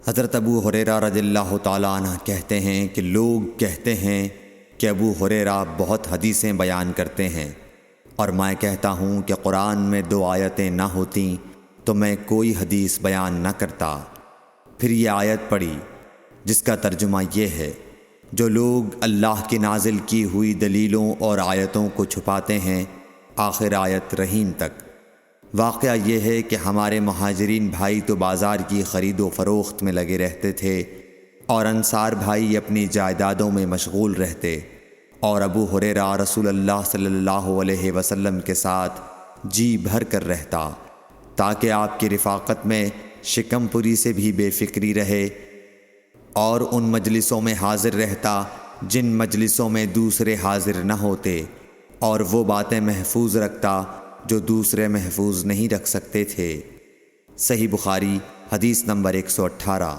حضرت ابو ہریرہ رضی اللہ تعالیٰ عنہ کہتے ہیں کہ لوگ کہتے ہیں کہ ابو ہریرہ بہت حدیثیں بیان کرتے ہیں، اور میں کہتا ہوں کہ قرآن میں 2 آیتیں نہ ہوتیں تو میں کوئی حدیث بیان نہ کرتا۔ پھر یہ آیت پڑھی جس کا ترجمہ یہ ہے، جو لوگ اللہ کی نازل کی ہوئی دلیلوں اور آیتوں کو چھپاتے ہیں، آخر آیت رحیم تک۔ واقعہ یہ ہے کہ ہمارے مہاجرین بھائی تو بازار کی خرید و فروخت میں لگے رہتے تھے، اور انصار بھائی اپنی جائیدادوں میں مشغول رہتے، اور ابو ہریرہ رسول اللہ صلی اللہ علیہ وسلم کے ساتھ جی بھر کر رہتا تاکہ آپ کی رفاقت میں شکم پوری سے بھی بے فکری رہے، اور ان مجلسوں میں حاضر رہتا جن مجلسوں میں دوسرے حاضر نہ ہوتے، اور وہ باتیں محفوظ رکھتا جو دوسرے محفوظ نہیں رکھ سکتے تھے۔ صحیح بخاری حدیث نمبر 118۔